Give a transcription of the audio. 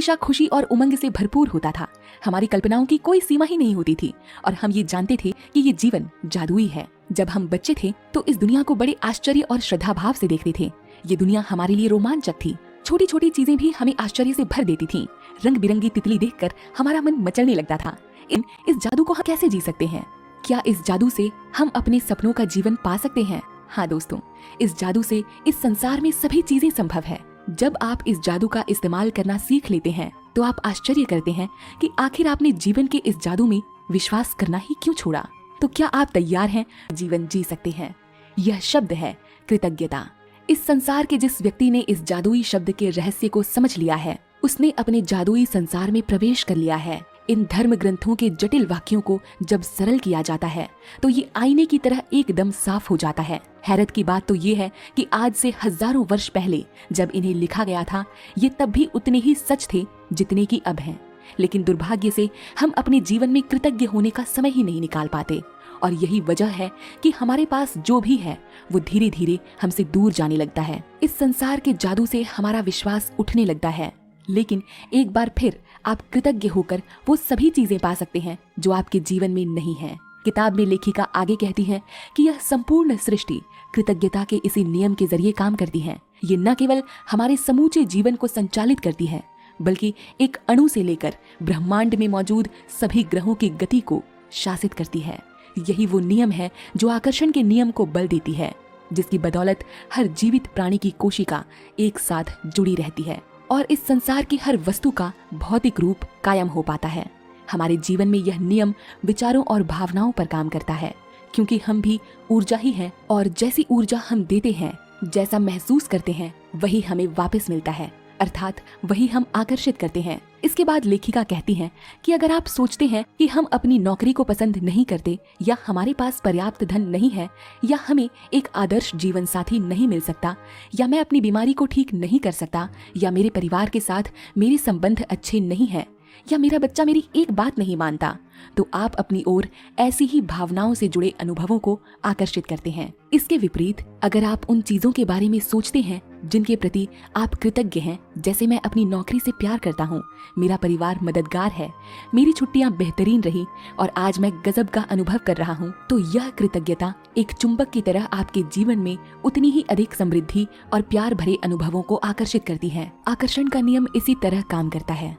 हमेशा खुशी और उमंग से भरपूर होता था। हमारी कल्पनाओं की कोई सीमा ही नहीं होती थी और हम ये जानते थे कि ये जीवन जादुई है। जब हम बच्चे थे तो इस दुनिया को बड़े आश्चर्य और श्रद्धा भाव से देखते थे। ये दुनिया हमारे लिए रोमांचक थी। छोटी छोटी चीजें भी हमें आश्चर्य से भर देती थीं। रंग बिरंगी तितली देखकर हमारा मन मचलने लगता था। इस जादू को हम कैसे जी सकते हैं? क्या इस जादू से हम अपने सपनों का जीवन पा सकते हैं? हाँ दोस्तों, इस जादू से इस संसार में सभी चीजें संभव है। जब आप इस जादू का इस्तेमाल करना सीख लेते हैं तो आप आश्चर्य करते हैं कि आखिर आपने जीवन के इस जादू में विश्वास करना ही क्यों छोड़ा। तो क्या आप तैयार हैं जीवन जी सकते हैं? यह शब्द है कृतज्ञता। इस संसार के जिस व्यक्ति ने इस जादुई शब्द के रहस्य को समझ लिया है, उसने अपने जादुई संसार में प्रवेश कर लिया है। इन धर्म ग्रंथों के जटिल वाक्यों को जब सरल किया जाता है तो ये आईने की तरह एकदम साफ हो जाता है। हैरत की बात तो ये है कि आज से हजारों वर्ष पहले जब इन्हें लिखा गया था, ये तब भी उतने ही सच थे जितने कि अब हैं। लेकिन दुर्भाग्य से हम अपने जीवन में कृतज्ञ होने का समय ही नहीं निकाल पाते और यही वजह है कि हमारे पास जो भी है वो धीरे धीरे हमसे दूर जाने लगता है। इस संसार के जादू से हमारा विश्वास उठने लगता है। लेकिन एक बार फिर आप कृतज्ञ होकर वो सभी चीजें पा सकते हैं जो आपके जीवन में नहीं है। किताब में लेखिका आगे कहती है कि यह संपूर्ण सृष्टि कृतज्ञता के इसी नियम के जरिए काम करती है। ये न केवल हमारे समूचे जीवन को संचालित करती है बल्कि एक अणु से लेकर ब्रह्मांड में मौजूद सभी ग्रहों की गति को शासित करती है। यही वो नियम है जो आकर्षण के नियम को बल देती है, जिसकी बदौलत हर जीवित प्राणी की कोशिका एक साथ जुड़ी रहती है और इस संसार की हर वस्तु का भौतिक रूप कायम हो पाता है। हमारे जीवन में यह नियम विचारों और भावनाओं पर काम करता है, क्योंकि हम भी ऊर्जा ही हैं और जैसी ऊर्जा हम देते हैं, जैसा महसूस करते हैं, वही हमें वापस मिलता है, अर्थात वही हम आकर्षित करते हैं। इसके बाद लेखिका कहती हैं कि अगर आप सोचते हैं कि हम अपनी नौकरी को पसंद नहीं करते या हमारे पास पर्याप्त धन नहीं है या हमें एक आदर्श जीवन साथी नहीं मिल सकता या मैं अपनी बीमारी को ठीक नहीं कर सकता या मेरे परिवार के साथ मेरे संबंध अच्छे नहीं हैं या मेरा बच्चा मेरी एक बात नहीं मानता, तो आप अपनी ओर ऐसी ही भावनाओं से जुड़े अनुभवों को आकर्षित करते हैं। इसके विपरीत अगर आप उन चीजों के बारे में सोचते हैं जिनके प्रति आप कृतज्ञ हैं, जैसे मैं अपनी नौकरी से प्यार करता हूँ, मेरा परिवार मददगार है, मेरी छुट्टियां बेहतरीन रही और आज मैं गजब का अनुभव कर रहा हूँ, तो यह कृतज्ञता एक चुंबक की तरह आपके जीवन में उतनी ही अधिक समृद्धि और प्यार भरे अनुभवों को आकर्षित करती है। आकर्षण का नियम इसी तरह काम करता है।